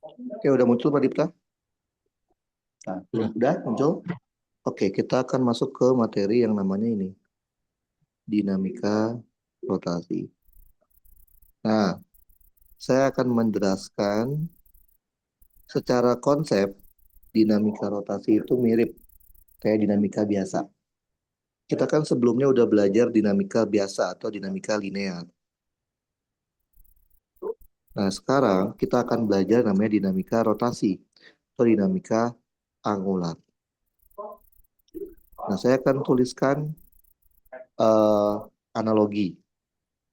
Oke, udah muncul Pak Dipta? Nah, udah muncul? Oke, kita akan masuk ke materi yang namanya ini. Dinamika rotasi. Nah, saya akan menjelaskan secara konsep dinamika rotasi itu mirip kayak dinamika biasa. Kita kan sebelumnya udah belajar dinamika biasa atau dinamika linear. Nah, sekarang kita akan belajar namanya dinamika rotasi atau dinamika angular. Nah, saya akan tuliskan analogi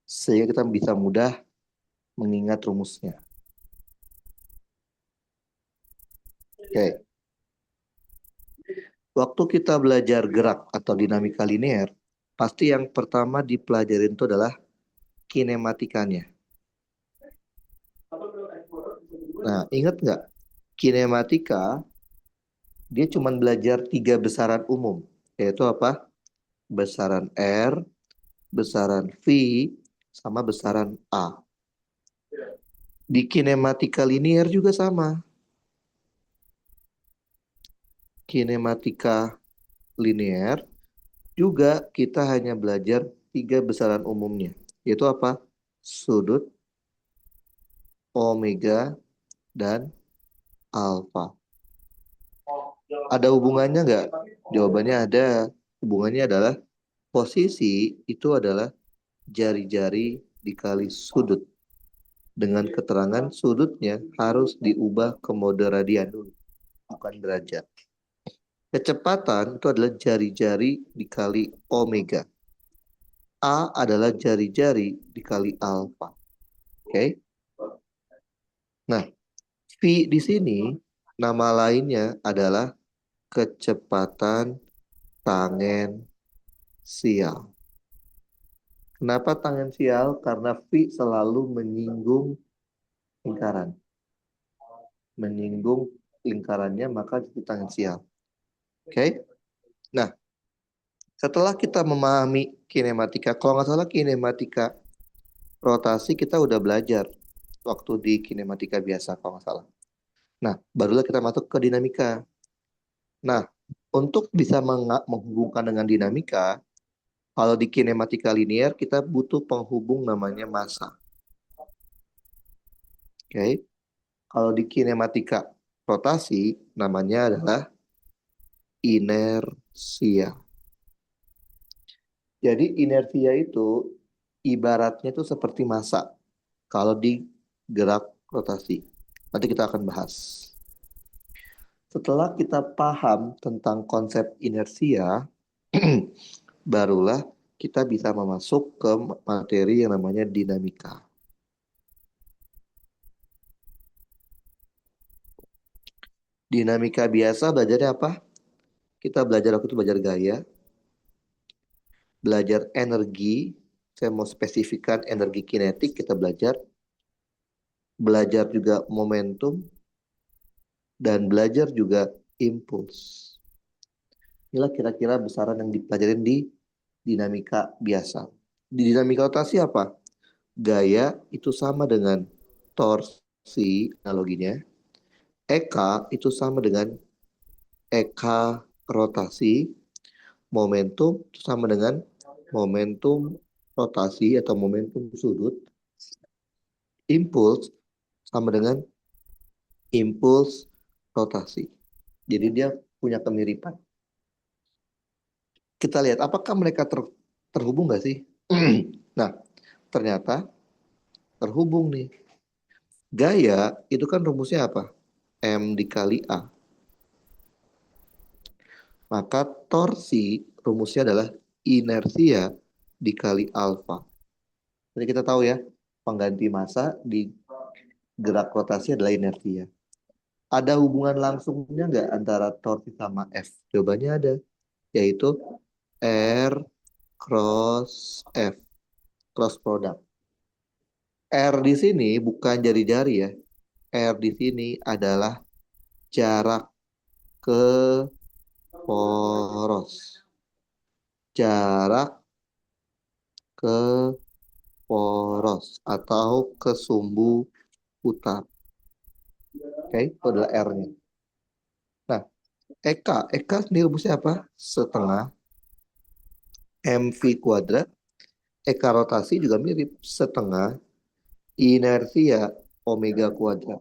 sehingga kita bisa mudah mengingat rumusnya. Oke. Waktu kita belajar gerak atau dinamika linear, pasti yang pertama dipelajarin itu adalah kinematikanya. Nah, ingat nggak? Kinematika, dia cuma belajar 3 besaran umum. Yaitu apa? Besaran R, besaran V, sama besaran A. Di kinematika linear juga sama. Kinematika linear juga kita hanya belajar 3 besaran umumnya. Yaitu apa? Sudut, omega, dan alfa. Ada hubungannya nggak? Jawabannya ada. Hubungannya adalah posisi itu adalah jari-jari dikali sudut. Dengan keterangan sudutnya harus diubah ke mode radian dulu, bukan derajat. Kecepatan itu adalah jari-jari dikali omega. A adalah jari-jari dikali alfa. Oke. Nah, V di sini nama lainnya adalah kecepatan tangensial. Kenapa tangensial? Karena V selalu menyinggung lingkaran. Menyinggung lingkarannya maka jadi tangensial. Oke? Nah, setelah kita memahami kinematika, kalau nggak salah kinematika rotasi kita udah belajar waktu di kinematika biasa kalau nggak salah. Nah, barulah kita masuk ke dinamika. Nah, untuk bisa menghubungkan dengan dinamika, kalau di kinematika linear kita butuh penghubung namanya massa. Oke. Kalau di kinematika rotasi namanya adalah inersia. Jadi inersia itu ibaratnya itu seperti massa kalau di gerak rotasi. Nanti kita akan bahas. Setelah kita paham tentang konsep inersia, barulah kita bisa masuk ke materi yang namanya dinamika. Dinamika biasa belajarnya apa? Kita belajar waktu itu belajar gaya, belajar energi, saya mau spesifikkan energi kinetik kita belajar juga momentum, dan belajar juga impuls. Inilah kira-kira besaran yang dipelajarin di dinamika biasa. Di dinamika rotasi apa? Gaya itu sama dengan torsi analoginya. Eka itu sama dengan eka rotasi. Momentum itu sama dengan momentum rotasi atau momentum sudut. Impuls sama dengan impuls rotasi. Jadi dia punya kemiripan. Kita lihat apakah mereka terhubung nggak sih? Nah, ternyata terhubung nih. Gaya itu kan rumusnya apa? M dikali A. Maka torsi rumusnya adalah inersia dikali alfa. Jadi kita tahu ya, pengganti massa di gerak rotasi adalah inersia. Ada hubungan langsungnya nggak antara torsi sama F? Jawabannya ada, yaitu R cross F, cross product. R di sini bukan jari-jari ya. R di sini adalah jarak ke poros. Jarak ke poros atau kesumbu putar. Oke, itu adalah R-nya. Nah, EK sendiri rumusnya apa? Setengah MV kuadrat. EK rotasi juga mirip, setengah inersia omega kuadrat.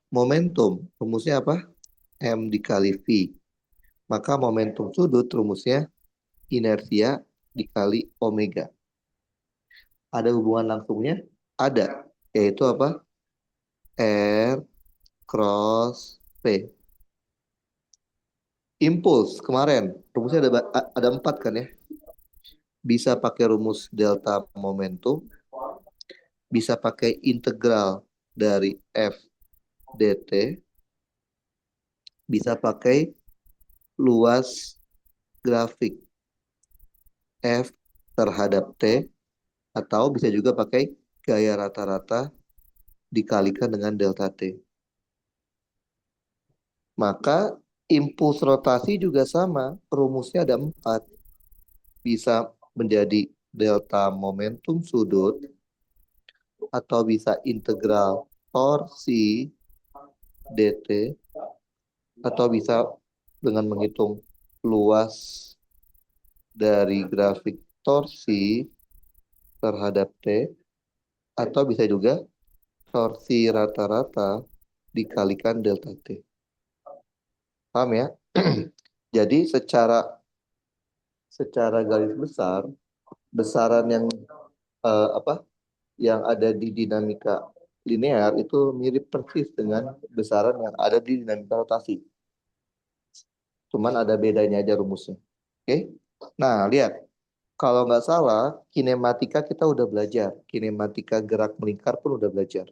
Momentum, rumusnya apa? M dikali V. Maka momentum sudut rumusnya inersia dikali omega. Ada hubungan langsungnya? Ada. Yaitu apa? R cross P. Impuls kemarin, rumusnya ada 4 kan ya? Bisa pakai rumus delta momentum, bisa pakai integral dari F dt, bisa pakai luas grafik F terhadap T, atau bisa juga pakai gaya rata-rata dikalikan dengan delta T. Maka impuls rotasi juga sama, rumusnya ada 4. Bisa menjadi delta momentum sudut, atau bisa integral torsi dt, atau bisa dengan menghitung luas dari grafik torsi terhadap T, atau bisa juga torsi rata-rata dikalikan delta T. Paham ya? Jadi secara garis besar, besaran yang apa yang ada di dinamika linear itu mirip persis dengan besaran yang ada di dinamika rotasi. Cuman ada bedanya aja rumusnya. Oke? Nah, lihat. Kalau nggak salah, kinematika kita udah belajar. Kinematika gerak melingkar pun udah belajar.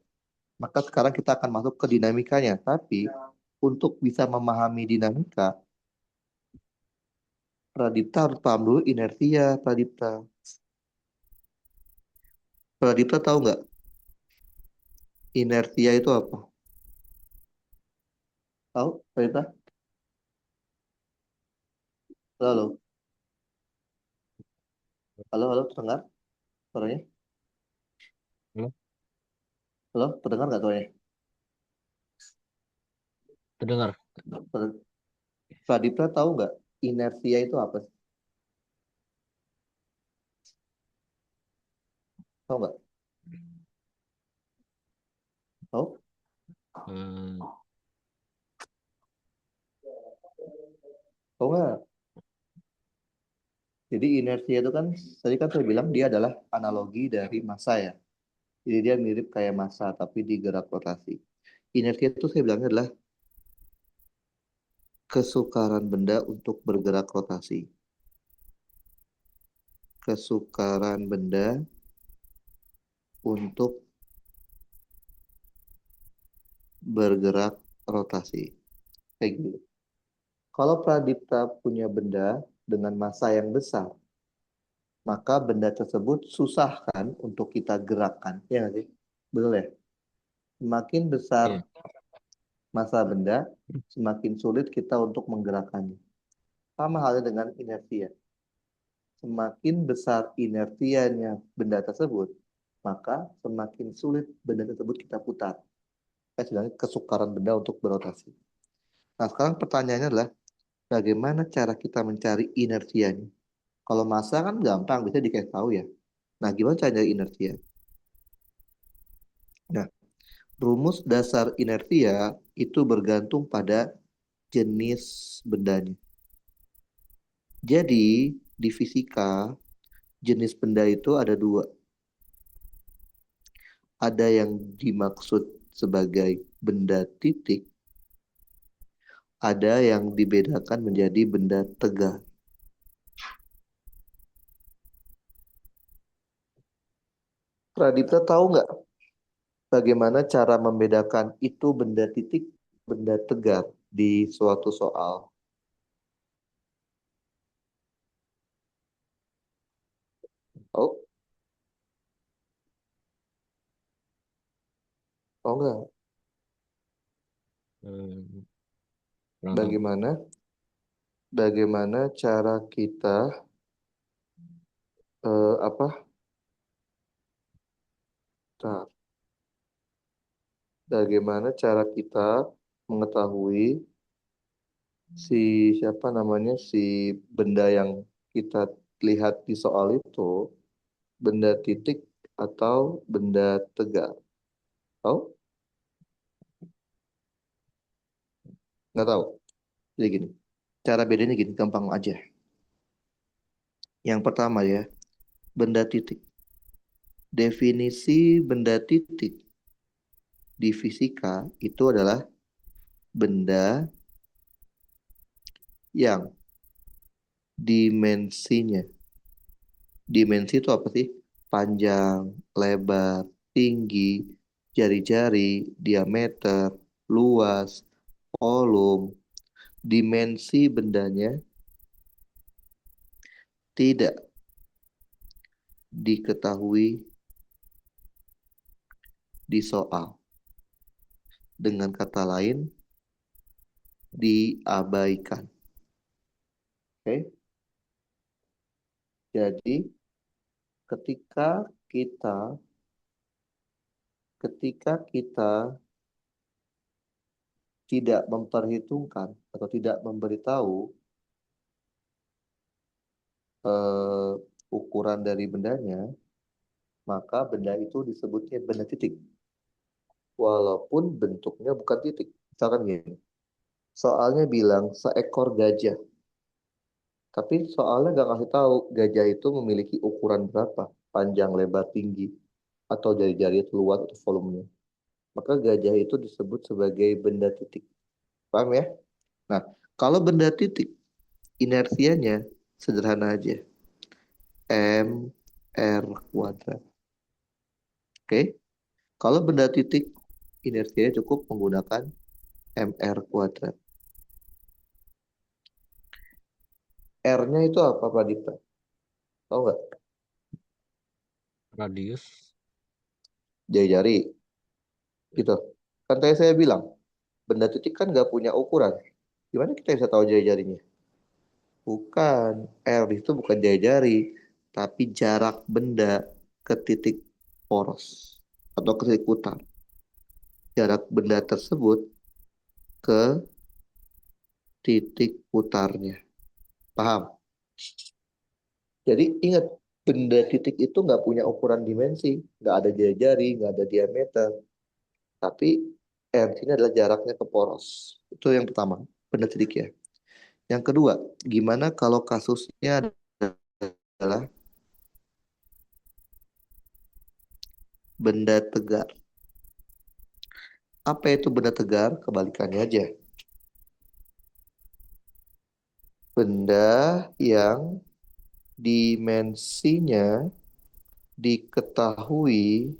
Maka sekarang kita akan masuk ke dinamikanya. Tapi untuk bisa memahami dinamika, Pradipta harus paham dulu inersia, Pradipta. Pradipta tahu nggak inersia itu apa? Tahu, Pradipta? Halo, halo, halo, halo, terdengar suaranya? Halo, Halo, terdengar nggak suaranya? terdengar. Pradipta tahu nggak inersia itu apa? Tahu nggak? Tahu? Hmm, Tahu nggak? Jadi inersia itu kan, tadi kan saya bilang dia adalah analogi dari massa ya. Jadi dia mirip kayak massa tapi di gerak rotasi. Inersia itu saya bilangnya adalah kesukaran benda untuk bergerak rotasi. Kesukaran benda untuk bergerak rotasi. Kayak gitu. Kalau Pradipta punya benda dengan massa yang besar, maka benda tersebut susah kan untuk kita gerakkan. Ya nggak sih? Betul ya? Semakin besar iya. massa benda, semakin sulit kita untuk menggerakkannya. Sama halnya dengan inersia. Semakin besar inersianya benda tersebut, maka semakin sulit benda tersebut kita putar. Saya bilangnya kesukaran benda untuk berotasi. Nah, sekarang pertanyaannya adalah bagaimana cara kita mencari inersianya? Kalau massa kan gampang, bisa dikasih tahu ya. Nah, gimana cara cari inersia? Nah, rumus dasar inersia itu bergantung pada jenis bendanya. Jadi, di fisika, jenis benda itu ada dua. Ada yang dimaksud sebagai benda titik, ada yang dibedakan menjadi benda tegar. Pradipta tahu nggak bagaimana cara membedakan itu benda titik, benda tegar di suatu soal? Oh, oh enggak. Hmm, kurang tahu. Bagaimana? Bagaimana cara kita apa? Bagaimana cara kita mengetahui si siapa namanya si benda yang kita lihat di soal itu benda titik atau benda tegar? Tahu? Nggak tahu. Jadi gini, cara bedanya gini, gampang aja. Yang pertama ya, benda titik. Definisi benda titik di fisika itu adalah benda yang dimensinya. Dimensi itu apa sih? Panjang, lebar, tinggi, jari-jari, diameter, luas, volume. Dimensi bendanya tidak diketahui di soal. Dengan kata lain, diabaikan. Oke? Jadi, ketika kita ketika kita tidak memperhitungkan atau tidak memberitahu eh, ukuran dari bendanya, maka benda itu disebutnya benda titik. Walaupun bentuknya bukan titik. Misalkan gini, soalnya bilang seekor gajah. Tapi soalnya nggak ngasih tahu gajah itu memiliki ukuran berapa, panjang, lebar, tinggi, atau jari-jari itu luas atau volumenya. Maka gajah itu disebut sebagai benda titik. Paham ya? Nah, kalau benda titik, inersianya sederhana aja. M/R kuadrat. Oke? Kalau benda titik, inersianya cukup menggunakan M/R kuadrat. R-nya itu apa, Pak Dita? Tahu nggak? Radius. Jari-jari. Gitu. Kan tadi saya bilang, benda titik kan nggak punya ukuran. Gimana kita bisa tahu jari-jarinya? Bukan. R itu bukan jari-jari, tapi jarak benda ke titik poros atau ke titik putar. Jarak benda tersebut ke titik putarnya. Paham? Jadi ingat, benda titik itu nggak punya ukuran dimensi, nggak ada jari-jari, nggak ada diameter. Tapi R ini adalah jaraknya ke poros. Itu yang pertama, benda titik ya. Yang kedua, gimana kalau kasusnya adalah benda tegar? Apa itu benda tegar? Kebalikannya aja. Benda yang dimensinya diketahui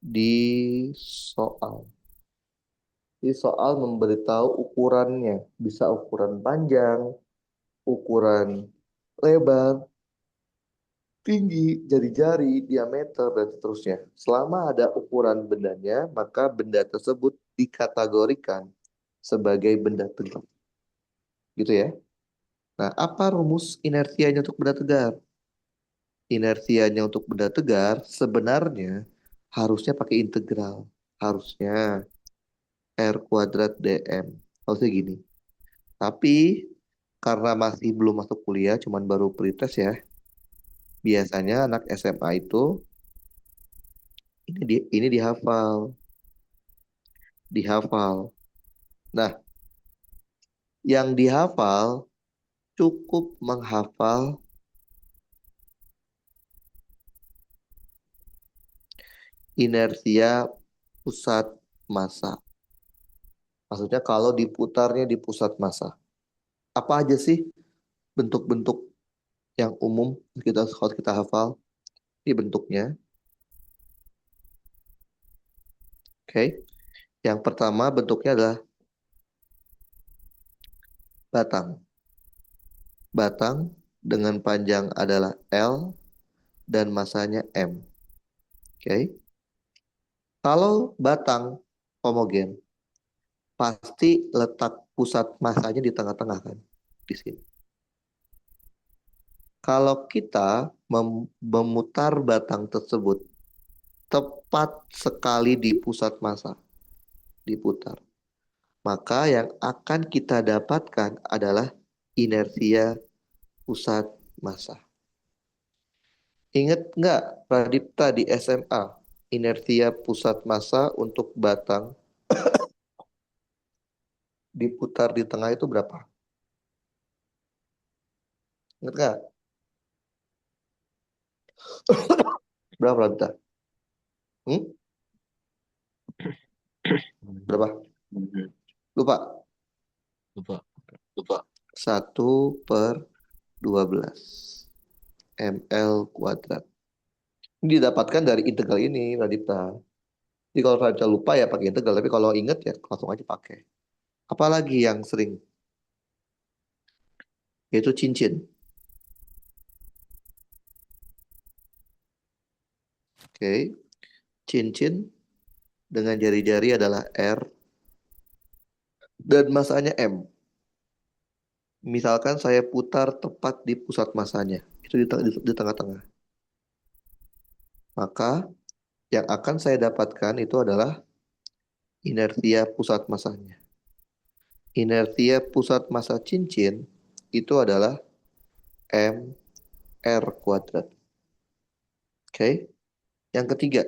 di soal. Di soal memberitahu ukurannya. Bisa ukuran panjang, ukuran lebar, tinggi, jari-jari, diameter, dan seterusnya. Selama ada ukuran bendanya, maka benda tersebut dikategorikan sebagai benda tegar. Gitu ya. Nah, apa rumus inersianya untuk benda tegar? Inersianya untuk benda tegar sebenarnya harusnya pakai integral. Harusnya R kuadrat dm. Harusnya gini. Tapi karena masih belum masuk kuliah, cuman baru pretest ya. Biasanya anak SMA itu ini dihafal, dihafal. Nah, yang dihafal cukup menghafal inersia pusat massa. Maksudnya kalau diputarnya di pusat massa. Apa aja sih bentuk-bentuk yang umum kita harus kita hafal? Ini bentuknya. Oke. Yang pertama bentuknya adalah batang. Batang dengan panjang adalah L dan massanya M. Oke. Kalau batang homogen, pasti letak pusat massanya di tengah-tengah kan, di sini. Kalau kita memutar batang tersebut tepat tepat sekali di pusat massa, diputar. Maka yang akan kita dapatkan adalah inersia pusat massa. Ingat nggak Pradipta di SMA? Inersia pusat massa untuk batang diputar di tengah itu berapa? Ingat nggak? Berapa Pradipta? Hmm? Berapa? Lupa? Lupa. Lupa. 1/12 ml kuadrat. Ini didapatkan dari integral ini, Radipta. Jadi kalau Radipta lupa ya pakai integral, tapi kalau ingat ya langsung aja pakai. Apalagi yang sering, yaitu cincin. Oke, cincin dengan jari-jari adalah R dan masanya M. Misalkan saya putar tepat di pusat masanya, itu di tengah-tengah. Maka yang akan saya dapatkan itu adalah inersia pusat masanya. Inersia pusat massa cincin itu adalah mr kuadrat. Oke. Yang ketiga,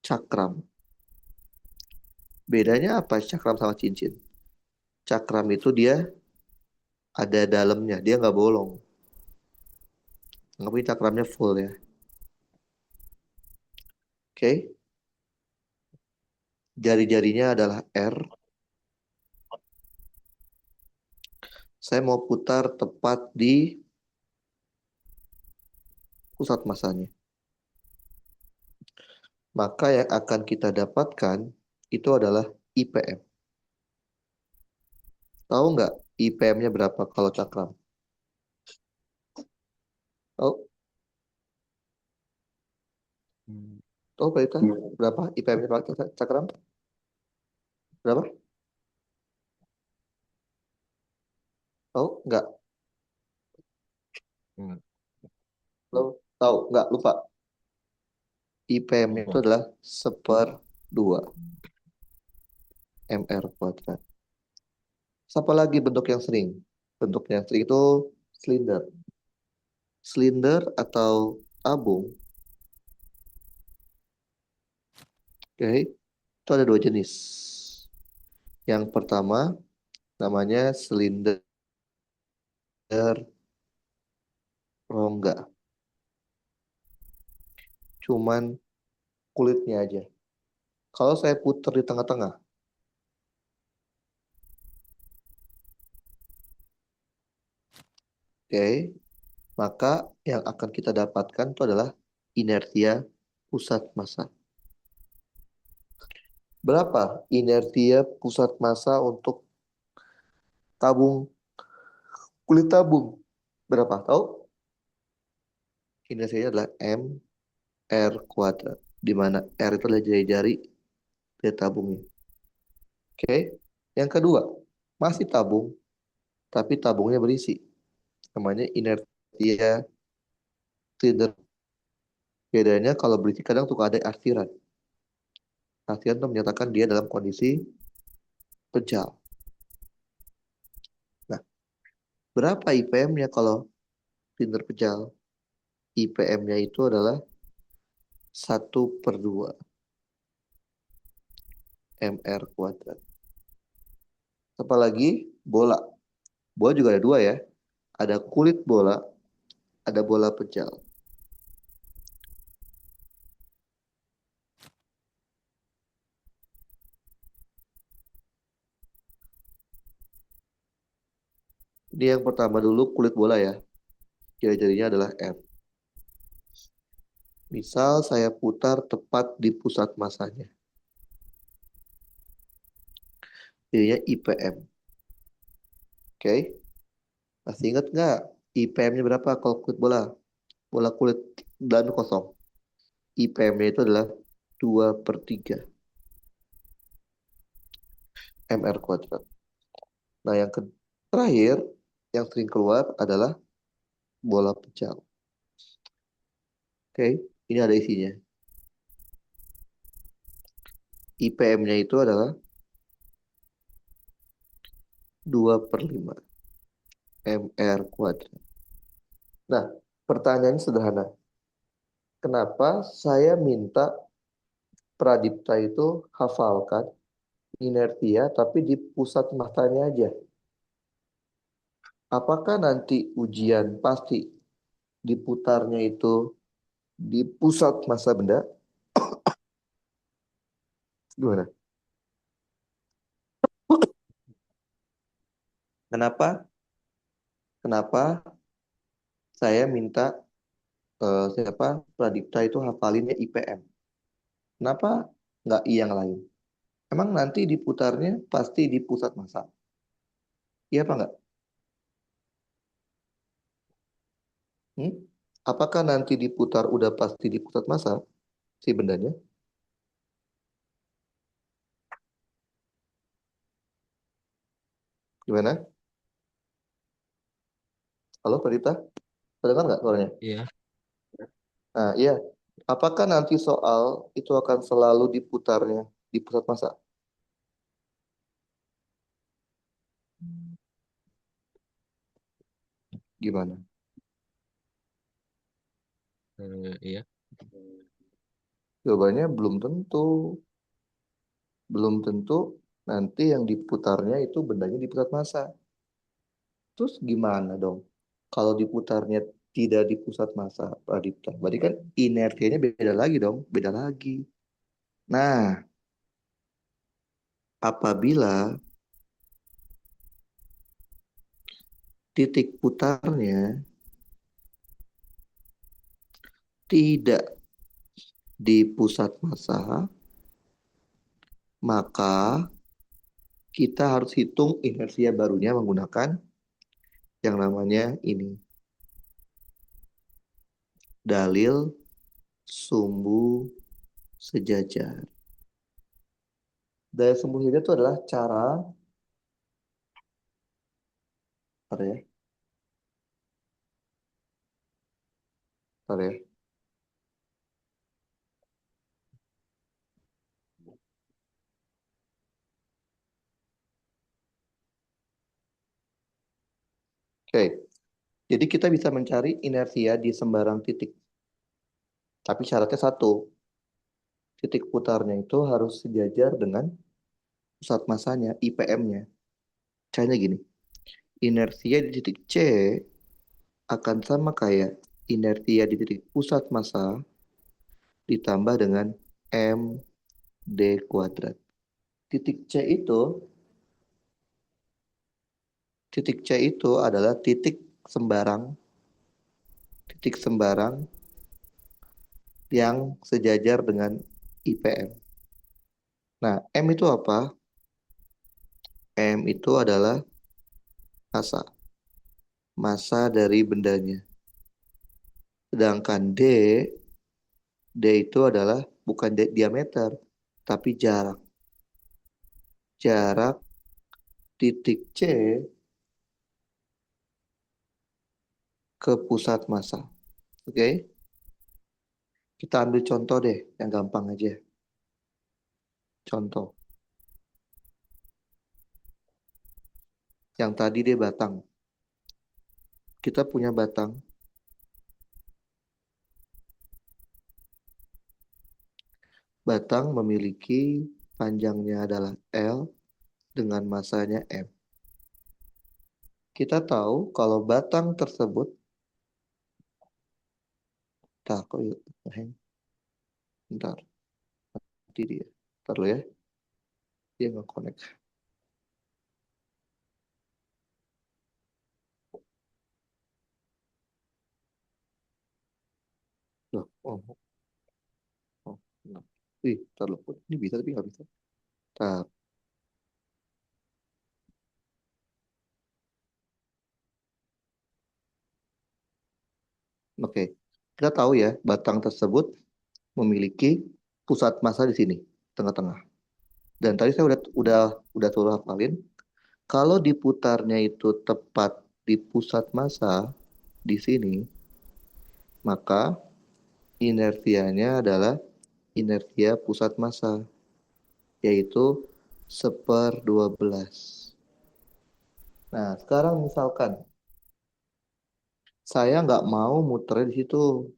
cakram. Bedanya apa cakram sama cincin? Cakram itu dia ada dalamnya, dia nggak bolong. Nggak cakramnya full ya. Oke. Jari-jarinya adalah R. Saya mau putar tepat di pusat masanya. Maka yang akan kita dapatkan itu adalah IPM. Tahu nggak IPM-nya berapa kalau cakram? Tahu? Tahu berita? Berapa IPM-nya kalau cakram? Berapa? Tahu nggak? Hmm, Tahu? Tahu nggak? Lupa. IPM-nya itu Lupa. adalah 1/2 mr kuadrat. Siapa lagi bentuk yang sering? Bentuk yang sering itu silinder. Silinder atau tabung, oke, itu ada dua jenis. Yang pertama namanya silinder rongga. Cuman kulitnya aja. Kalau saya putar di tengah-tengah, oke, maka yang akan kita dapatkan itu adalah inersia pusat massa. Berapa inersia pusat massa untuk tabung, kulit tabung? Berapa? Tahu? Inersianya adalah mr kuadrat, di mana R itu adalah jari-jari dari tabungnya. Oke. Yang kedua, masih tabung, tapi tabungnya berisi. Namanya inersia silinder. Bedanya kalau berisi kadang suka ada artiran. Artiran itu menyatakan dia dalam kondisi pejal. Nah, berapa IPM-nya kalau silinder pejal? IPM-nya itu adalah 1/2 mr kuadrat. Apalagi bola. Bola juga ada dua ya. Ada kulit bola, ada bola pejal. Ini yang pertama dulu kulit bola ya. Jari-jarinya adalah M. Misal saya putar tepat di pusat masanya. Jadinya IPM. Oke. Masih ingat nggak IPM-nya berapa kalau kulit bola? Bola kulit dan kosong. IPM-nya itu adalah 2/3 mr kuadrat. Nah, yang terakhir yang sering keluar adalah bola pecah. Oke, ini ada isinya. IPM-nya itu adalah 2/5 mr kuadrat. Nah, pertanyaannya sederhana. Kenapa saya minta Pradipta itu hafalkan inertia tapi di pusat masanya aja? Apakah nanti ujian pasti diputarnya itu di pusat massa benda? Gimana? Kenapa? Kenapa saya minta siapa Pradipta itu hafalinnya IPM? Kenapa nggak I yang lain? Emang nanti diputarnya pasti di pusat massa? Iya apa nggak? Hmm? Apakah nanti diputar udah pasti di pusat massa si bendanya? Gimana? Halo Pradipta, terdengar nggak suaranya? Iya. Nah, iya. Apakah nanti soal itu akan selalu diputarnya di pusat massa? Gimana? Iya. Jawabannya belum tentu. Belum tentu nanti yang diputarnya itu bendanya di pusat massa. Terus gimana dong? Kalau diputarnya tidak di pusat massa, Pradipta. Berarti kan inersianya beda lagi dong, beda lagi. Nah, apabila titik putarnya tidak di pusat massa, maka kita harus hitung inersia barunya menggunakan yang namanya ini, dalil sumbu sejajar. Dalil sumbu sejajar itu adalah cara, apa ya? Bentar ya. Oke, jadi kita bisa mencari inersia di sembarang titik. Tapi syaratnya satu, titik putarnya itu harus sejajar dengan pusat masanya, IPM-nya. Caranya gini, inersia di titik C akan sama kayak inersia di titik pusat massa ditambah dengan md kuadrat. Titik C itu, titik C itu adalah titik sembarang yang sejajar dengan IPM. Nah, M itu apa? M itu adalah massa, massa dari bendanya. Sedangkan D itu adalah bukan diameter, tapi jarak. Jarak titik C ke pusat massa. Oke, kita ambil contoh deh, yang gampang aja. Contoh, yang tadi deh batang. Kita punya batang. Batang memiliki panjangnya adalah L dengan massanya M. Kita tahu kalau batang tersebut, tak kok yuk, hang, bentar, nanti dia, ntar lo ya, dia nggak connect. Loh, oh, no. Ih, ntar lo, ini bisa tapi nggak bisa. Tar, oke. Kita tahu ya, batang tersebut memiliki pusat massa di sini, tengah-tengah. Dan tadi saya udah suruh hafalin, kalau diputarnya itu tepat di pusat massa di sini, maka inersianya adalah inersia pusat massa. yaitu 1/12. Nah, sekarang misalkan saya nggak mau muternya di situ.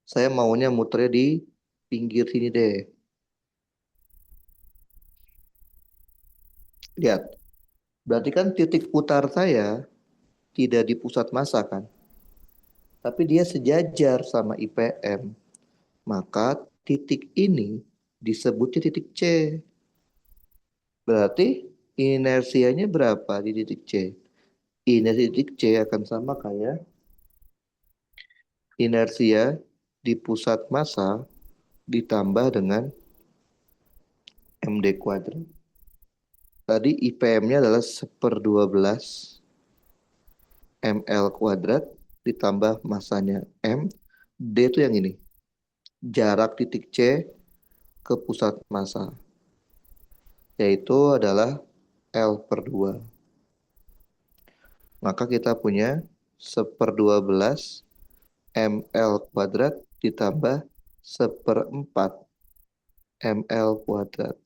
Saya maunya muternya di pinggir sini deh. Lihat, berarti kan titik putar saya tidak di pusat massa kan? Tapi dia sejajar sama IPM. Maka titik ini disebutnya titik C. Berarti inersianya berapa di titik C? Inersi titik C akan sama kayak inersia di pusat massa ditambah dengan MD kuadrat. Tadi IPM-nya adalah 1/12 ml kuadrat ditambah masanya M. D itu yang ini. Jarak titik C ke pusat massa. Yaitu adalah L/2. Maka kita punya 1/12 ml kuadrat ditambah 1/4 ml kuadrat.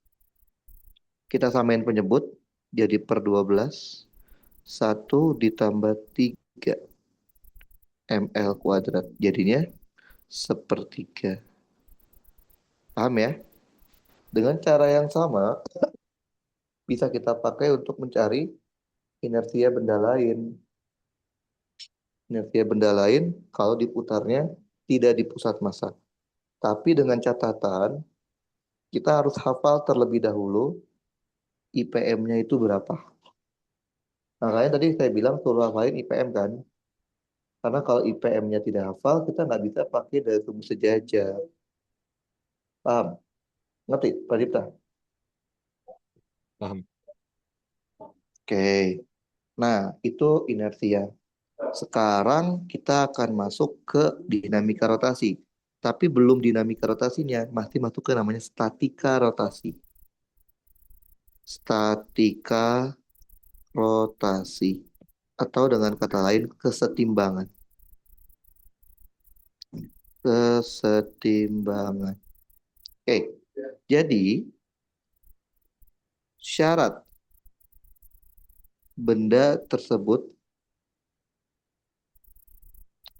Kita samain penyebut jadi per 12. 1 ditambah 3 ml kuadrat. Jadinya 1/3. Paham ya? Dengan cara yang sama bisa kita pakai untuk mencari inersia benda lain. Inersia benda lain kalau diputarnya tidak di pusat massa. Tapi dengan catatan kita harus hafal terlebih dahulu IPM-nya itu berapa. Makanya tadi saya bilang suruh hafalin IPM kan. Karena kalau IPM-nya tidak hafal, kita nggak bisa pakai dari rumus sejajar. Paham? Ngerti, Pak Dipta? Paham. Oke. Nah, itu inersia. Sekarang kita akan masuk ke dinamika rotasi. Tapi belum dinamika rotasinya, masih masuk ke namanya statika rotasi. Statika rotasi. Atau dengan kata lain, kesetimbangan. Kesetimbangan. Oke, jadi syarat benda tersebut,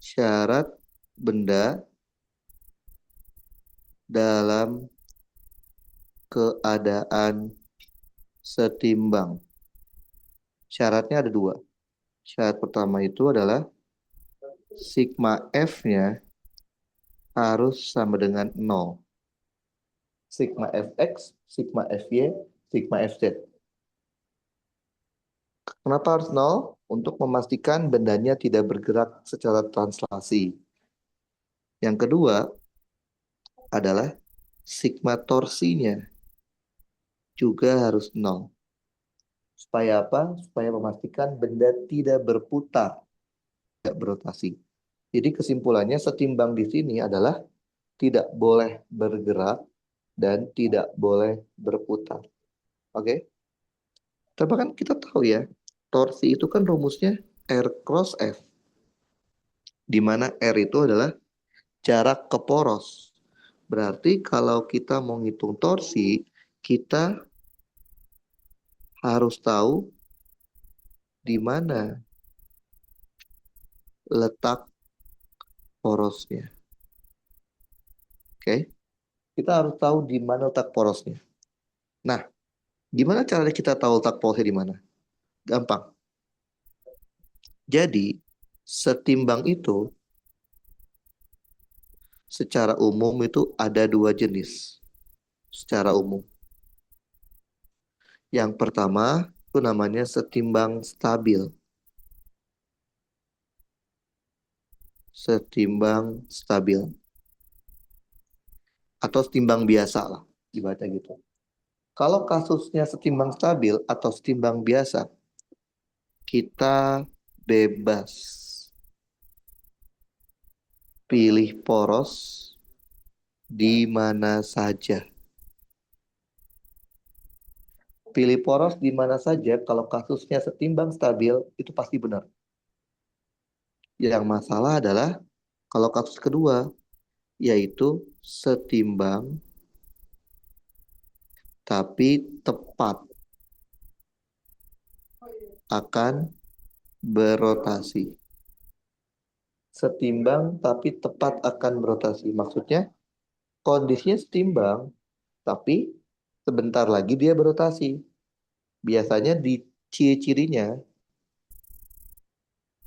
syarat benda dalam keadaan setimbang. Syaratnya ada dua. Syarat pertama itu adalah sigma F-nya harus sama dengan 0. Sigma Fx, sigma Fy, sigma Fz. Kenapa harus 0? Untuk memastikan bendanya tidak bergerak secara translasi. Yang kedua adalah sigma torsinya juga harus 0. Supaya apa? Supaya memastikan benda tidak berputar, tidak berotasi. Jadi kesimpulannya setimbang di sini adalah tidak boleh bergerak dan tidak boleh berputar. Oke? Tapi kan kita tahu ya, torsi itu kan rumusnya R cross F. Di mana R itu adalah jarak ke poros. Berarti kalau kita mau ngitung torsi, kita harus tahu di mana letak porosnya. Oke? Kita harus tahu di mana letak porosnya. Nah, gimana caranya kita tahu letak porosnya di mana? Gampang. Jadi, setimbang itu secara umum itu ada dua jenis. Secara umum. Yang pertama itu namanya setimbang stabil. Setimbang stabil. Atau setimbang biasa lah. Dibaca gitu. Kalau kasusnya setimbang stabil atau setimbang biasa, kita bebas pilih poros di mana saja. Pilih poros di mana saja kalau kasusnya setimbang stabil itu pasti benar. Yang masalah adalah kalau kasus kedua yaitu setimbang tapi tepat akan berotasi. Setimbang tapi tepat akan berotasi. Maksudnya kondisinya setimbang, tapi sebentar lagi dia berotasi. Biasanya di ciri-cirinya,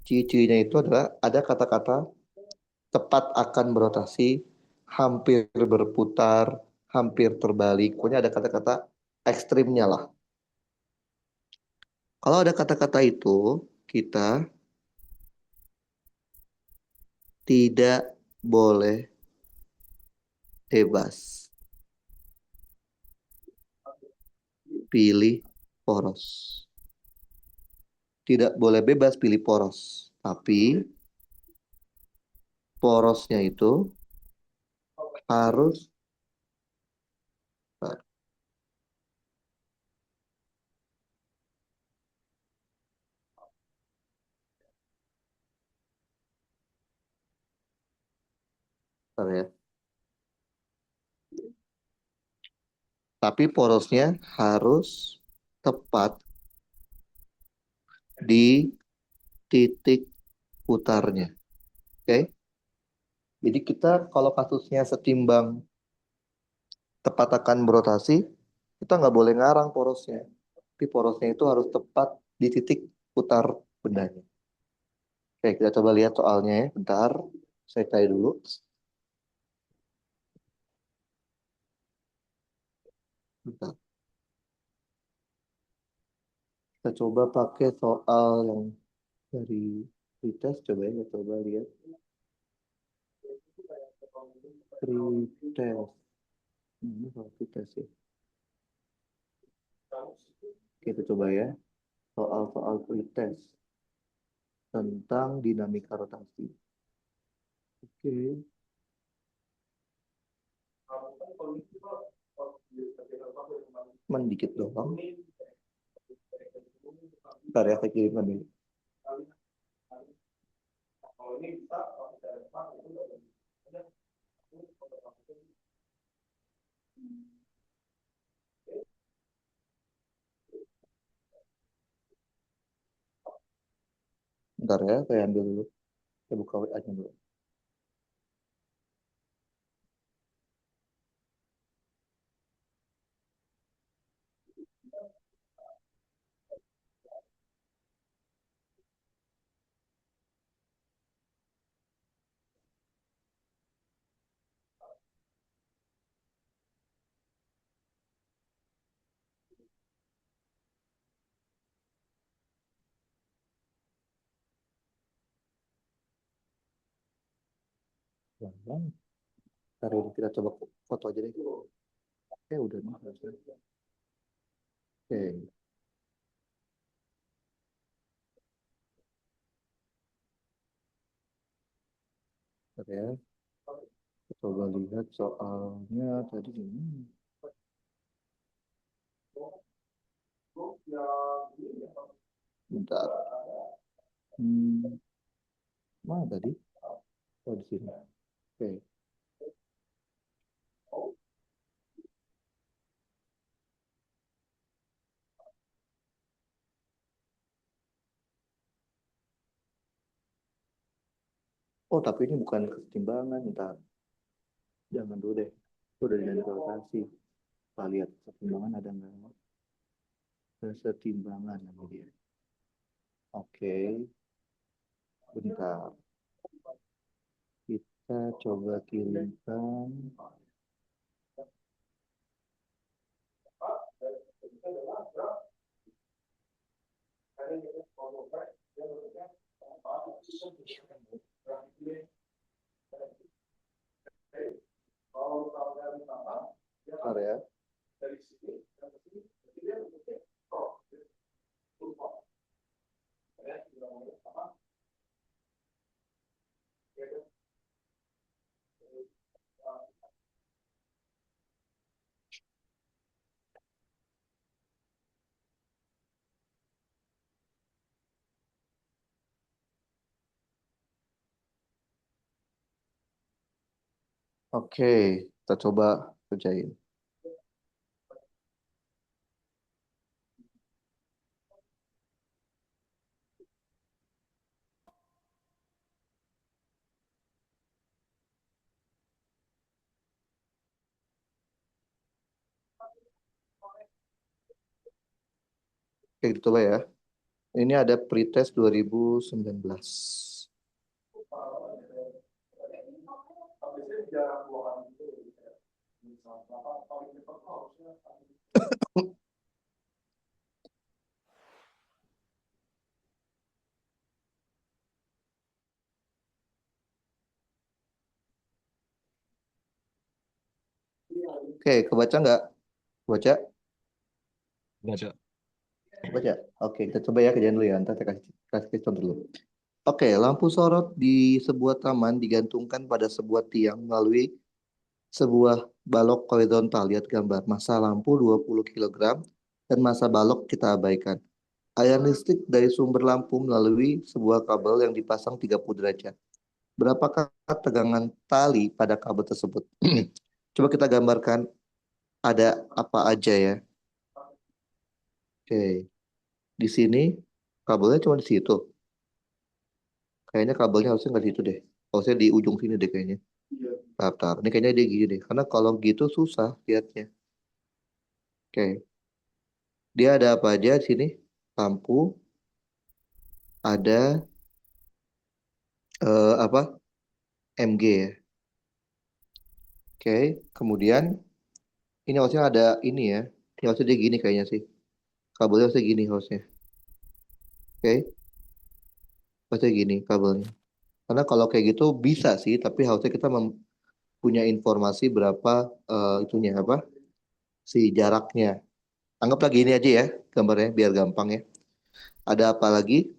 ciri-cirinya itu adalah ada kata-kata tepat akan berotasi, hampir berputar, hampir terbalik. Pokoknya ada kata-kata ekstrimnya lah. Kalau ada kata-kata itu, kita tidak boleh bebas pilih poros. Tidak boleh bebas pilih poros. Tapi porosnya itu harus, bentar ya. Tapi porosnya harus tepat di titik putarnya. Oke? Jadi kita kalau kasusnya setimbang tepat akan berotasi, kita nggak boleh ngarang porosnya. Tapi porosnya itu harus tepat di titik putar bendanya. Oke, kita coba lihat soalnya ya. Bentar, saya cari dulu. Bentar. Kita coba pakai soal yang dari pretest. Coba ya, kita coba lihat. Pretest. Ini soal pretest ya. Kita coba ya. Soal-soal pretest tentang dinamika rotasi. Oke. Mendikit doang. Bentar ya, saya kirimkan dulu. Bentar ya, saya ambil dulu. Saya buka WA-nya dulu. Pelan-pelan. Ntar ini kita coba foto aja deh. Oke, udah nih. Oke, bentar ya. Kita coba lihat soalnya tadi ini. Bentar. Hmm, mana tadi? Oh, di sini. Oke. Oh, tapi ini bukan kesetimbangan. Bentar. Jangan dulu deh. Itu udah dinamikalisasi. Kita lihat kesetimbangan ada nggak? Kesetimbangan ini dia. Oke. Bentar. Kita coba kirimkan. Bentar ya. Oke, kita coba kerjain. Kayak gitu coba ya. Ini ada pretest 2019. Oke, kebaca nggak? Baca? Baca. Baca. Oke, kita coba ya kerjaan dulu ya. Ntar saya kasih contoh dulu. Oke, lampu sorot di sebuah taman digantungkan pada sebuah tiang melalui sebuah balok horizontal. Lihat gambar. Massa lampu 20 kilogram dan massa balok kita abaikan. Aliran listrik dari sumber lampu melalui sebuah kabel yang dipasang 30 derajat. Berapakah tegangan tali pada kabel tersebut? Coba kita gambarkan ada apa aja ya. Oke, di sini kabelnya cuma di situ. Kayaknya kabelnya harusnya nggak di situ deh. Harusnya di ujung sini deh kayaknya. Tar. Ini kayaknya dia gini deh. Karena kalau gitu susah lihatnya. Oke, dia ada apa aja di sini? Lampu, ada apa? MG ya. Oke, kemudian ini harusnya ada ini ya. Ini harusnya dia gini kayaknya sih. Kabelnya harusnya gini harusnya. Oke, harusnya gini kabelnya. Karena kalau kayak gitu bisa sih, tapi harusnya kita punya informasi berapa itunya apa? Si jaraknya. Anggaplah gini aja ya gambarnya biar gampang ya. Ada apa lagi?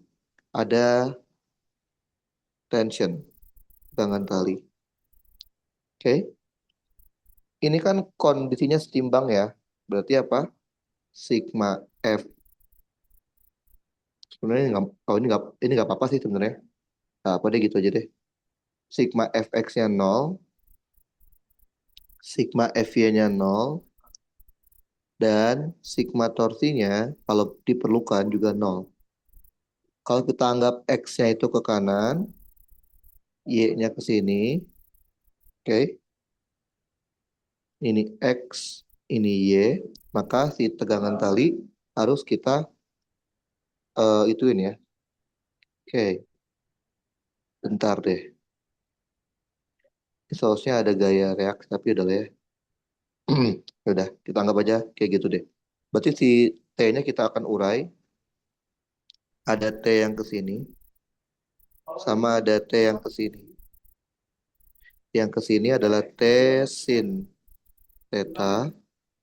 Ada tension, tegangan tali. Oke, ini kan kondisinya setimbang ya. Berarti apa? Sigma F. Sebenarnya nggak, oh ini nggak apa-apa sih sebenarnya. Nah, apa deh gitu aja deh. Sigma Fx-nya nol, sigma Fy-nya nol, dan sigma torsinya kalau diperlukan juga nol. Kalau kita anggap X-nya itu ke kanan, Y-nya ke sini, oke, ini X, ini Y, maka si tegangan tali harus kita ituin ya. Oke, bentar deh. Ini seharusnya ada gaya reaksi, tapi udah lah ya. Udah, kita anggap aja kayak gitu deh. Berarti si T-nya kita akan urai, ada T yang ke sini, sama ada T yang ke sini. Yang ke sini adalah T sin theta,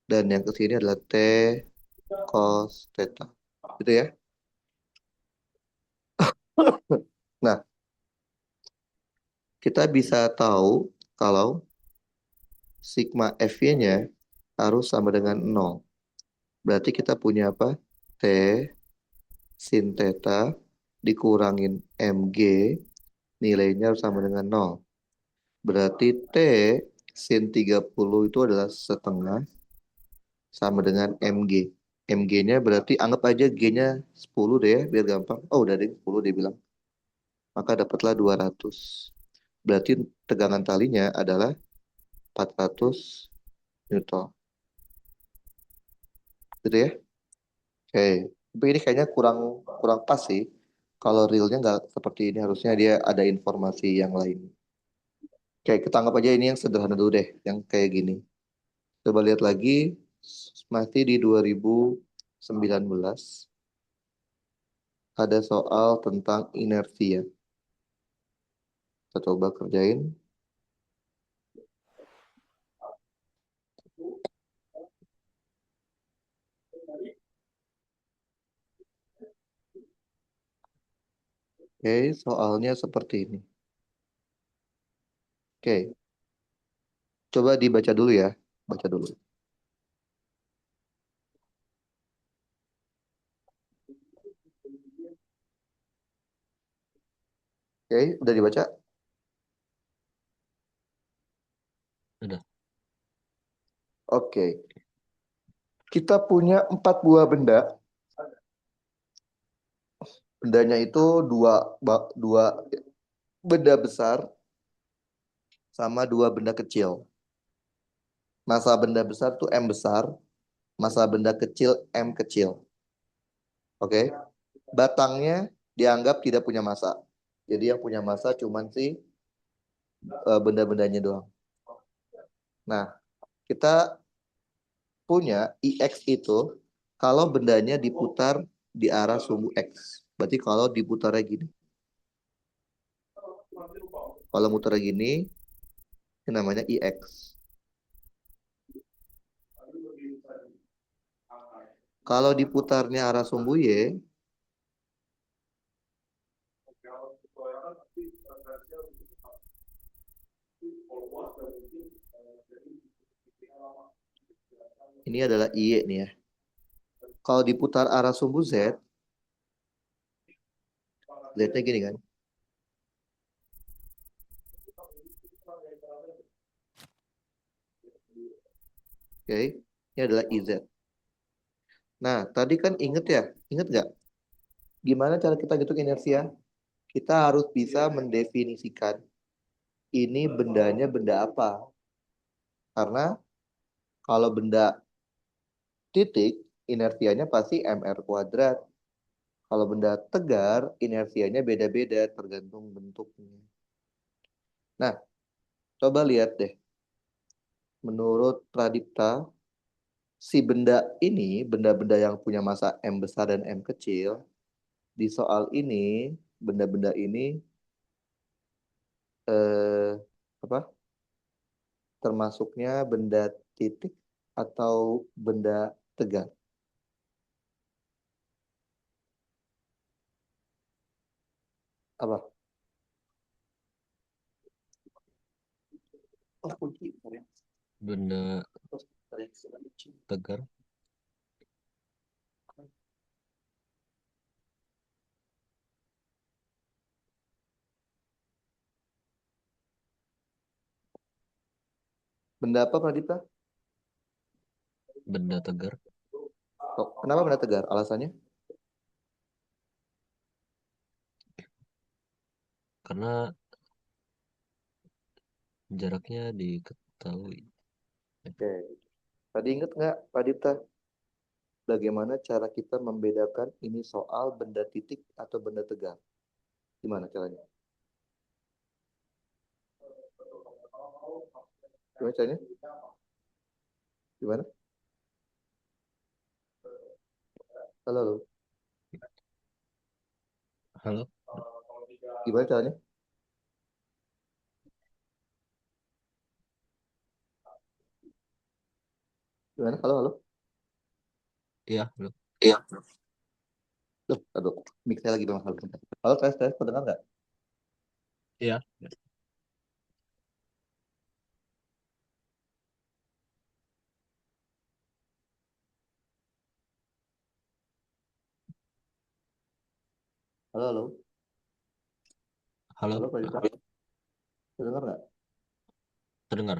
dan yang ke sini adalah T cos theta. Gitu ya. Nah, kita bisa tahu kalau sigma FY-nya harus sama dengan nol. Berarti kita punya apa? T sin theta dikurangin mg nilainya harus sama dengan nol. Berarti T sin 30 itu adalah setengah sama dengan mg. Mg-nya berarti anggap aja G-nya 10 deh ya, biar gampang. Oh, udah deh 10 dia bilang. Maka dapatlah 200. Berarti tegangan talinya adalah 400 Newton. Gitu ya. Oke. Tapi ini kayaknya kurang kurang pas sih. Kalau realnya nggak seperti ini, harusnya dia ada informasi yang lain. Oke, kita anggap aja ini yang sederhana dulu deh, yang kayak gini. Coba lihat lagi, masih di 2019, ada soal tentang inersia. Kita coba kerjain. Oke, soalnya seperti ini. Oke, coba dibaca dulu ya. Baca dulu. Oke, udah dibaca? Udah. Oke. Kita punya 4 buah benda. Bendanya itu dua benda besar sama dua benda kecil. Massa benda besar tuh M besar, massa benda kecil M kecil. Oke. Batangnya dianggap tidak punya massa. Jadi yang punya massa cuman si benda-bendanya doang. Nah, kita punya IX itu kalau bendanya diputar di arah sumbu X. Berarti kalau diputarnya gini. Kalau muternya gini, ini namanya IX. Kalau diputarnya arah sumbu Y, ini adalah IY nih ya. Kalau diputar arah sumbu Z, Z-nya gini kan. Oke, ini adalah IZ. Nah, tadi kan inget ya, inget nggak? Gimana cara kita hitung inersia? Kita harus bisa mendefinisikan ini bendanya benda apa. Karena kalau benda titik, inersianya pasti mr kuadrat. Kalau benda tegar, inersianya beda-beda tergantung bentuknya. Nah, coba lihat deh. Menurut Pradipta, si benda ini, benda-benda yang punya massa M besar dan M kecil, di soal ini, benda-benda ini eh, apa? Termasuknya benda titik atau benda tegar. Apa? Oh, kunci. Benda tegar. Benda apa, Pradipta? Benda tegar. Oh, kenapa benda tegar? Alasannya? Karena jaraknya diketahui. Oke. Tadi ingat nggak, Pradipta, bagaimana cara kita membedakan ini soal benda titik atau benda tegar? Gimana caranya? Gimana caranya? Gimana? Halo, halo. Halo? Gimana caranya? Gimana? Halo, halo. Iya, halo. Iya. Loh, aduh, mic saya lagi memang halo. Halo, tes, kau dengar nggak? Iya. Halo, halo. Halo. Halo, Pradipta. Kau dengar nggak? Terdengar.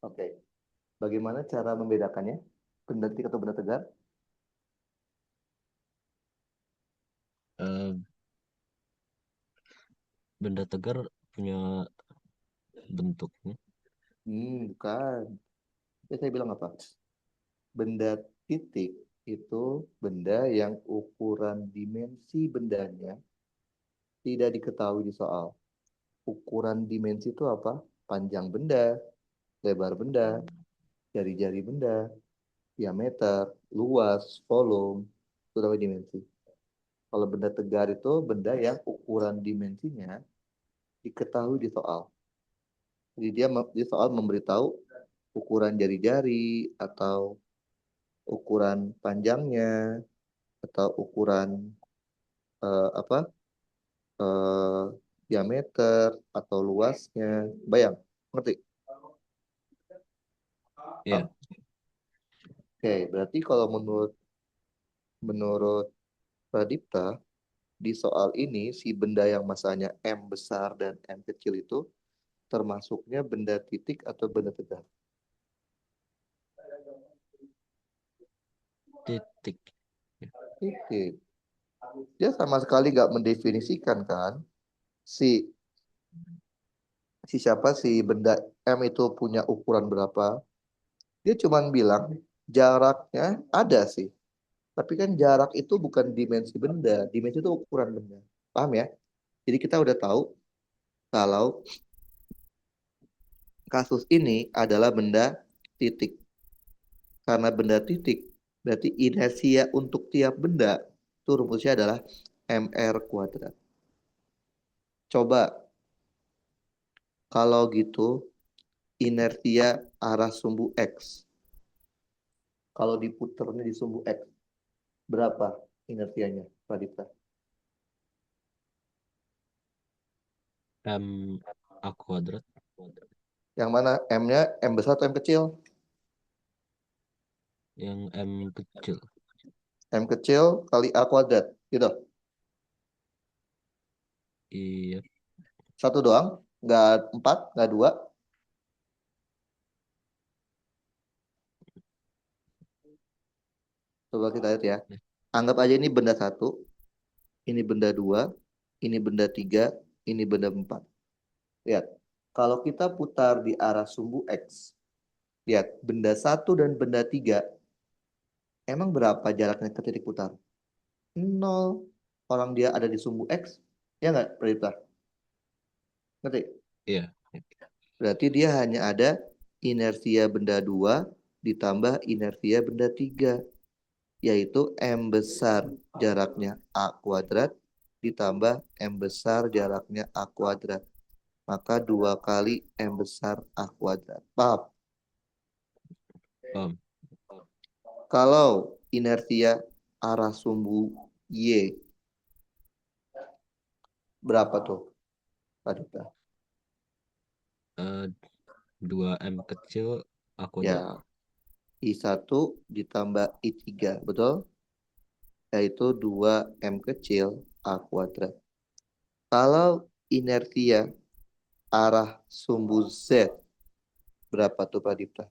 Oke. Bagaimana cara membedakannya? Benda titik atau benda tegar? Eh, Benda tegar punya bentuknya. Bukan. Ya, saya bilang apa? Benda titik itu benda yang ukuran dimensi bendanya tidak diketahui di soal. Ukuran dimensi itu apa? Panjang benda, lebar benda, jari-jari benda, diameter, luas, volume, itu namanya dimensi. Kalau benda tegar itu benda yang ukuran dimensinya diketahui di soal. Jadi dia di soal memberitahu ukuran jari-jari atau ukuran panjangnya atau ukuran apa eh, diameter atau luasnya. Bayang, ngerti? Iya. Paham? Oke, berarti kalau menurut menurut Pradipta di soal ini si benda yang masanya M besar dan M kecil itu termasuknya benda titik atau benda tegar? Titik. Titik. Dia sama sekali nggak mendefinisikan kan si si siapa si benda M itu punya ukuran berapa. Dia cuma bilang jaraknya ada sih. Tapi kan jarak itu bukan dimensi benda, dimensi itu ukuran benda. Paham ya? Jadi kita udah tahu kalau kasus ini adalah benda titik. Karena benda titik, berarti inersia untuk tiap benda itu rumusnya adalah mr kuadrat. Coba kalau gitu inersia arah sumbu X. Kalau diputernya di sumbu X, berapa inersianya, Pradipta? M A kuadrat. Yang mana M-nya M besar atau M kecil? Yang M kecil. M kecil kali A kuadrat, gitu. Iya. Satu doang, nggak empat, nggak dua. Coba kita lihat ya. Anggap aja ini benda satu, ini benda dua, ini benda tiga, ini benda empat. Lihat, kalau kita putar di arah sumbu X, lihat, benda satu dan benda tiga, emang berapa jaraknya ke titik putar? Nol. Orang dia ada di sumbu X, ya nggak, Pradipta? Ngerti? Iya. Berarti dia hanya ada inersia benda 2 ditambah inersia benda 3, yaitu M besar jaraknya A kuadrat ditambah M besar jaraknya A kuadrat. Maka 2 kali M besar A kuadrat. Paham? Paham. Kalau inersia arah sumbu Y, berapa tuh, Radita? Eh, 2M kecil A kuadrat. Ya, I1 ditambah I3, betul? Yaitu 2M kecil A kuadrat. Kalau inersia arah sumbu Z, berapa tuh Pradipta?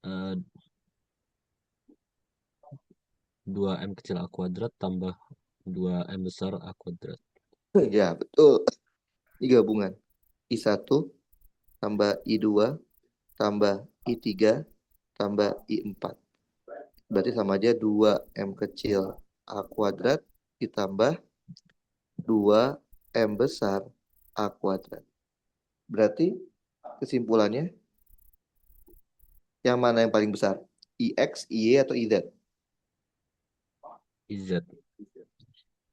Eh, 2M kecil A kuadrat tambah 2M besar A kuadrat. Ya, betul. Ini gabungan. I1 tambah I2 tambah I3 tambah I4. Berarti sama aja 2M kecil A kuadrat ditambah 2M besar A kuadrat. Berarti kesimpulannya, yang mana yang paling besar? IX, IY, atau IZ? IZ.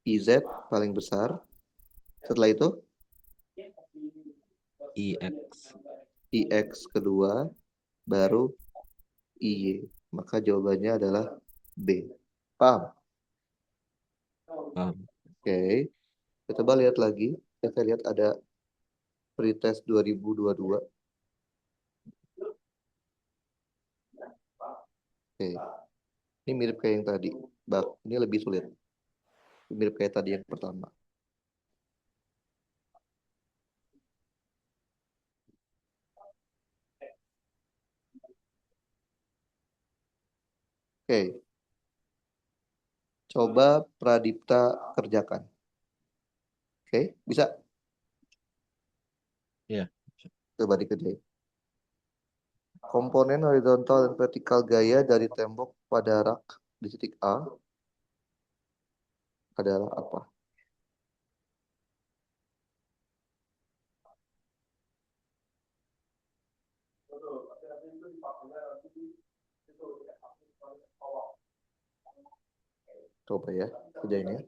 IZ paling besar. Setelah itu, IX. IX kedua, baru IY. Maka jawabannya adalah B. Paham? Paham. Oke. Kita coba lihat lagi. Kita lihat ada pretest 2022. Oke. Ini mirip kayak yang tadi. Ini lebih sulit. Mirip kayak tadi yang pertama. Oke. Coba Pradipta kerjakan. Oke. Bisa? Iya. Coba dikerjain. Komponen horizontal dan vertikal gaya dari tembok pada rak di titik A adalah apa? Coba ya, kerjain ya.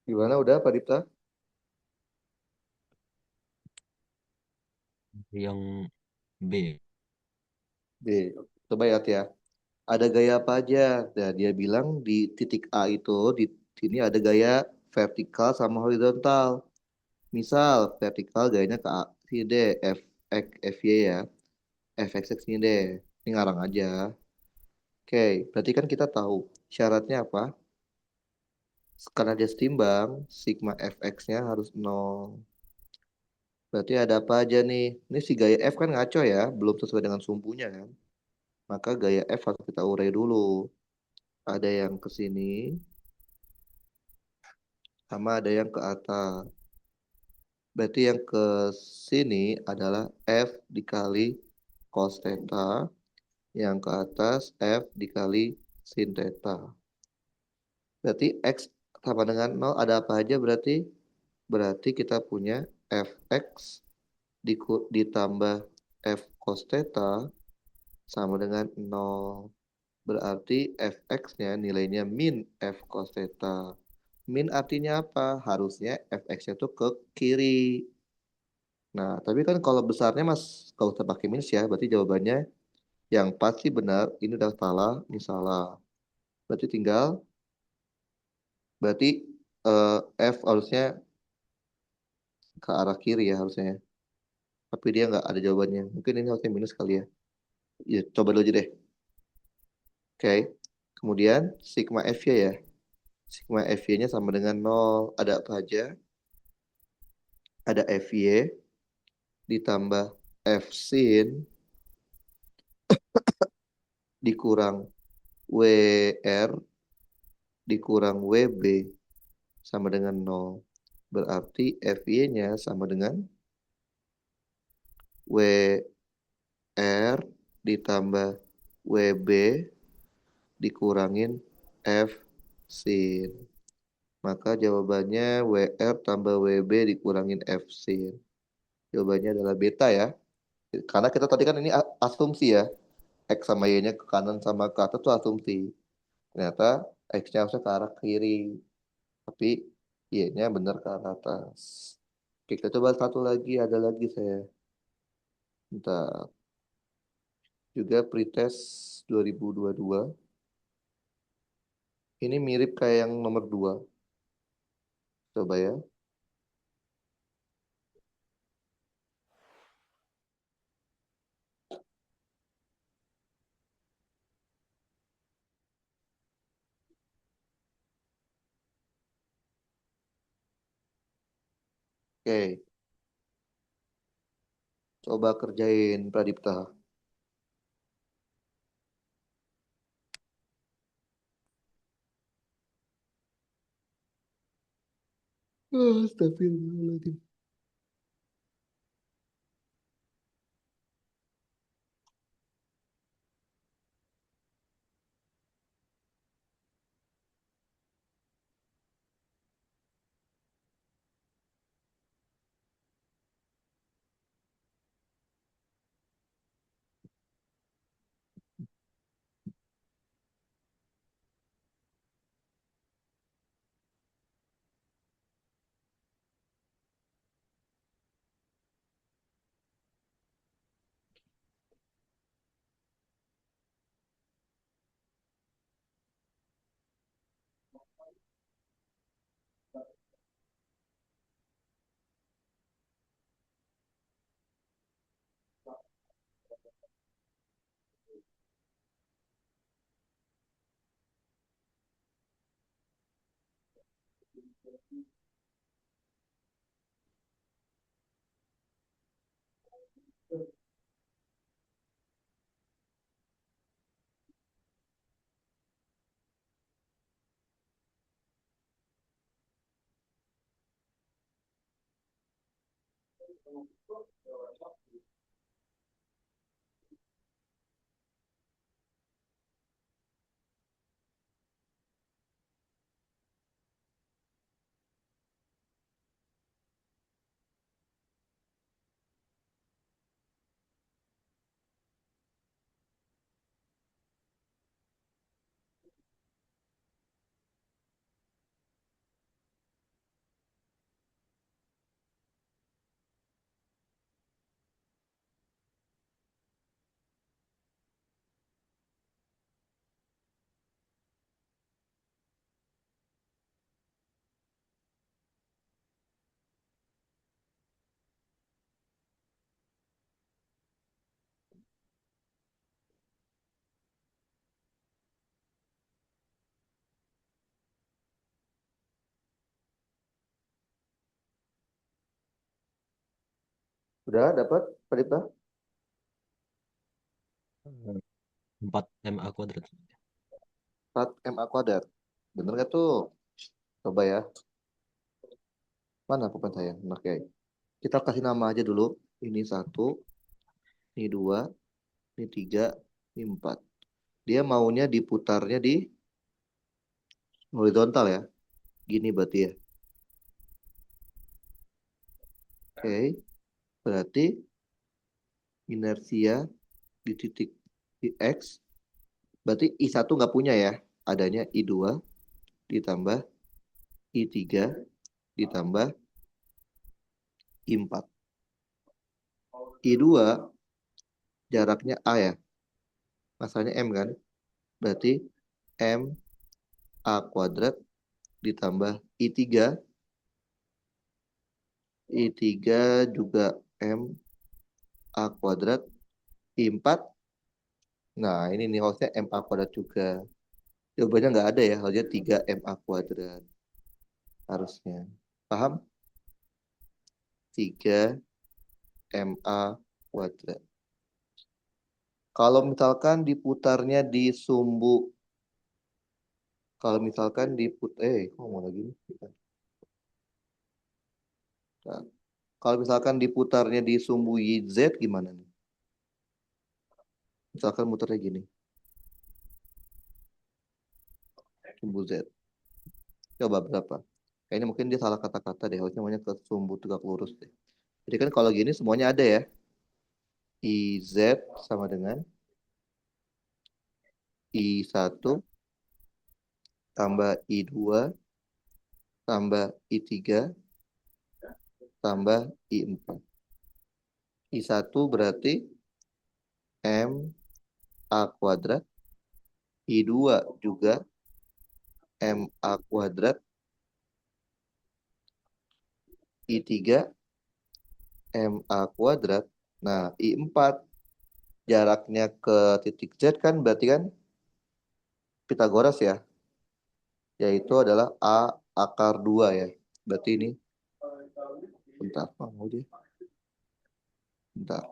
Gimana udah Pak Dipta? Yang B. D. Coba ya, ya. Ada gaya apa aja? Nah, dia bilang di titik A itu di sini ada gaya vertikal sama horizontal. Misal vertikal gayanya ke A, sini deh, F, X, F, Y ya. F, X, X sini deh. Ini ngarang aja. Oke, berarti kan kita tahu syaratnya apa? Karena dia setimbang, sigma fx-nya harus nol. Berarti ada apa aja nih? Ini si gaya F kan ngaco ya, belum sesuai dengan sumbunya kan. Maka gaya F harus kita urai dulu. Ada yang ke sini, sama ada yang ke atas. Berarti yang ke sini adalah F dikali cos theta, yang ke atas F dikali sin theta. Berarti X sama dengan nol ada apa aja berarti? Berarti kita punya Fx ditambah F cos theta sama dengan nol. Berarti Fx-nya nilainya min F cos theta. Min artinya apa? Harusnya Fx-nya tuh ke kiri. Nah, tapi kan kalau besarnya mas, kalau usah pakai minus ya, berarti jawabannya yang pasti benar, ini udah salah, ini salah. Berarti tinggal, berarti F harusnya ke arah kiri ya harusnya. Tapi dia nggak ada jawabannya. Mungkin ini harusnya minus kali ya. Ya, coba dulu aja deh. Oke. Kemudian sigma F-nya ya. Sigma FY-nya sama dengan nol. Ada apa aja? Ada FY ditambah F sin dikurang WR dikurang WB sama dengan nol. Berarti FY-nya sama dengan WR ditambah WB dikurangin F sin. Maka jawabannya WR tambah WB dikurangin F sin. Jawabannya adalah beta ya. Karena kita tadi kan ini asumsi ya. X sama Y-nya ke kanan sama ke atas tuh asumsi. Ternyata X-nya harusnya ke arah kiri. Tapi Y-nya benar ke arah atas. Oke, kita coba satu lagi. Ada lagi saya. Bentar. Juga pretest 2022. Ini mirip kayak yang nomor 2. Coba ya. Oke, coba kerjain Pradipta. Astagfirullahaladzim. Udah dapat, Prita? 4 MA kuadrat. 4 MA kuadrat. Bener nggak tuh? Coba ya. Mana pulpen saya? Oke. Kita kasih nama aja dulu. Ini satu, ini dua, ini tiga, ini empat. Dia maunya diputarnya di horizontal ya. Gini berarti ya. Oke. Berarti inersia di titik di X. Berarti I1 nggak punya ya. Adanya I2 ditambah I3 ditambah I4. I2 jaraknya A ya. Masanya M kan. Berarti M A kuadrat ditambah I3. I3 juga M A kuadrat. I4. Nah ini nih harusnya M A kuadrat juga. Jawabannya nggak ada ya. Harusnya 3 M A kuadrat. Harusnya. Paham? 3 M A kuadrat. Kalau misalkan diputarnya di sumbu, kalau misalkan kok mau lagi nih? Nah, kalau misalkan diputarnya di sumbu YZ gimana nih? Misalkan muternya gini, sumbu Z. Coba berapa? Kayaknya mungkin dia salah kata-kata deh. Harusnya namanya ke sumbu tegak lurus deh. Jadi kan kalau gini semuanya ada ya. IZ sama dengan I1 tambah I2 tambah I3 tambah I4. I1 berarti M A kuadrat. I2 juga M A kuadrat. I3 M A kuadrat. Nah, I4 jaraknya ke titik Z kan berarti kan Pitagoras ya, yaitu adalah A akar 2 ya. Berarti ini, bentar, mau dia? Bentar,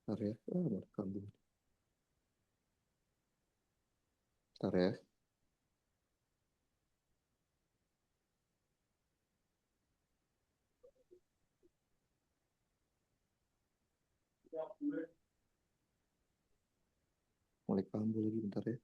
bentar ya. Merekam dulu. Bentar ya. Mulai kambuh lagi bentar ya.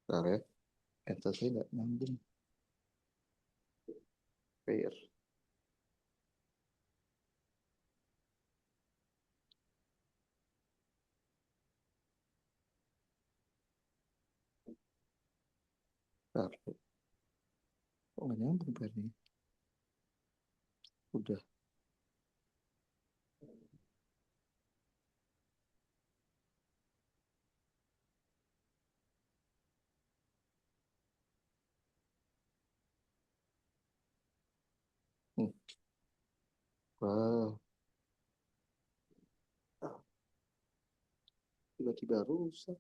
Bentar ya. Enter saya nggak nyambung. Pair. Bentar. Kok nggak nyambung pairnya? Udah. Hmm. Wah, tiba-tiba rusak.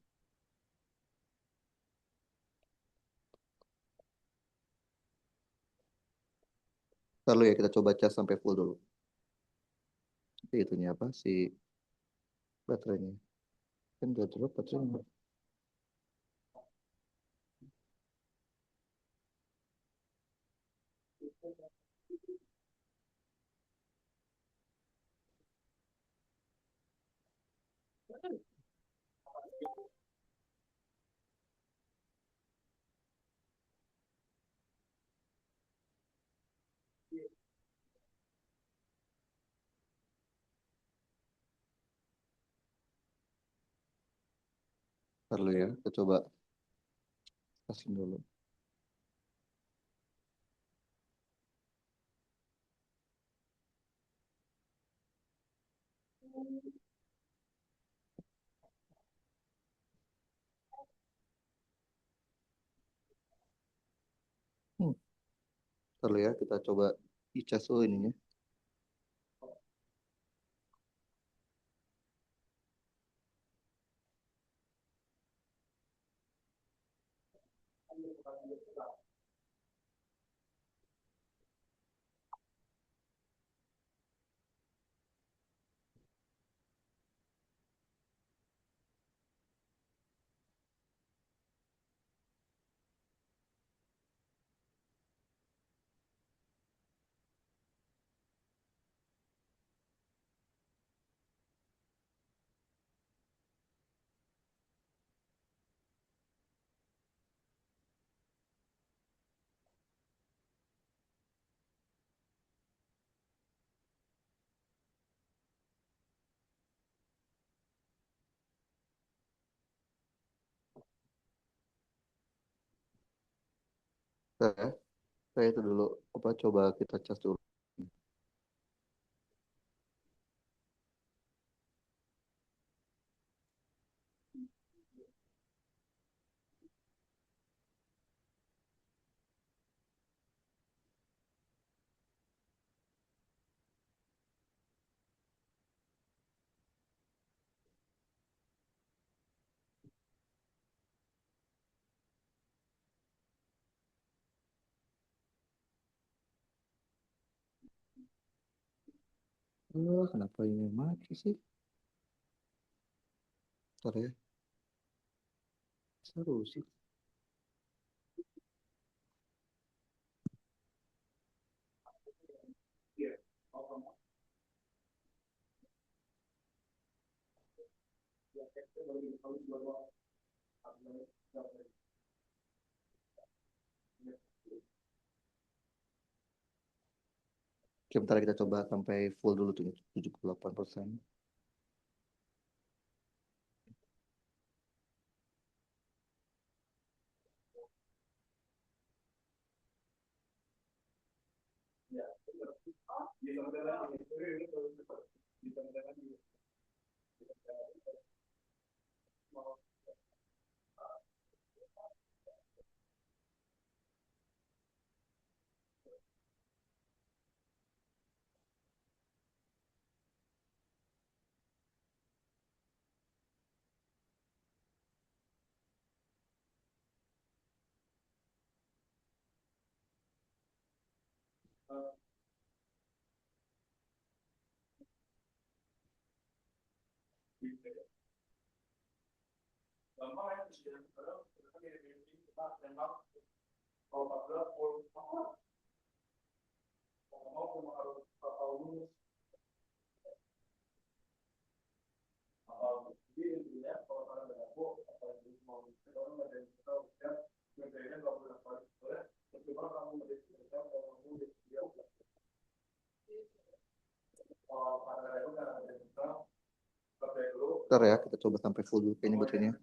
Lalu ya kita coba cas sampai full dulu. Jadi itunya apa sih baterainya? Kan udah drop baterainya. Ntar dulu ya, kita coba kasih dulu. Hmm. Ntar dulu ya, kita coba icas dulu ininya. Ntar ya, saya itu dulu, apa coba kita cas dulu. Kenapa ini mati sih? Ntar ya, seru sih. Oke, bentar kita coba sampai full dulu tuh, 78%. Ntar ya, kita coba sampai full dulu kayaknya baterainya.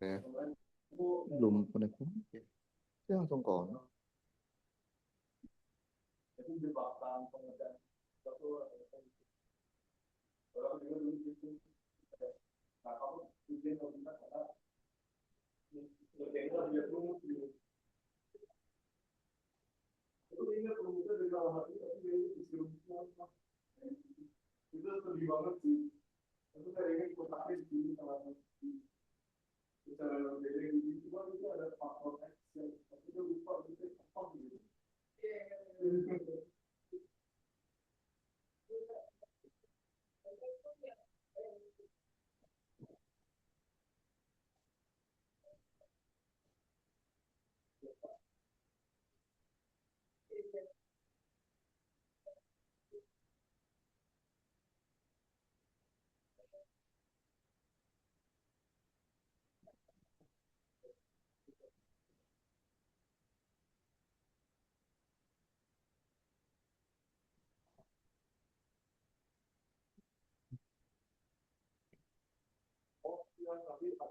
Oke. Belum connect. Ya, langsung connect.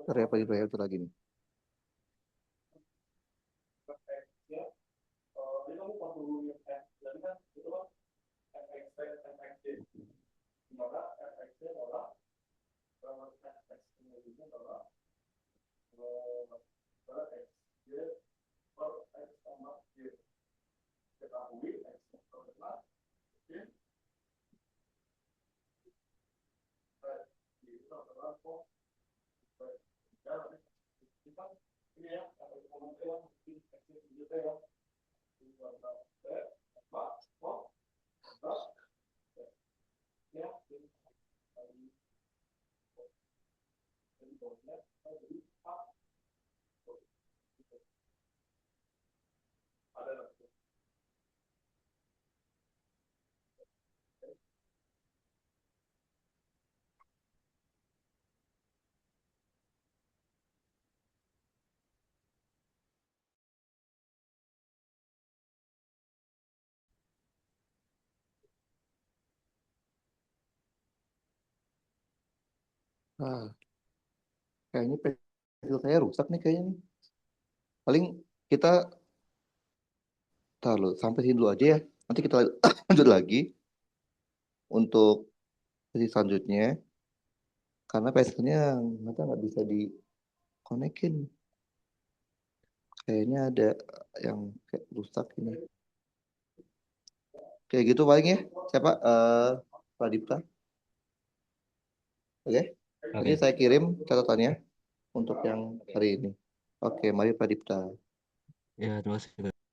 Ntar ya, Pak Ibrahim itu lagi nih. Ah, kayaknya pensil saya rusak nih kayaknya nih. Paling kita taruh sampai sini dulu aja ya. Nanti kita lanjut lagi untuk sesi selanjutnya. Karena pensilnya nggak bisa dikonekin. Kayaknya ada yang kayak rusak ini. Kayak gitu paling ya. Siapa? Pradipta. Oke. Nanti Oke. saya kirim catatannya untuk yang hari ini. Oke, mari Pradipta. Ya, terima kasih.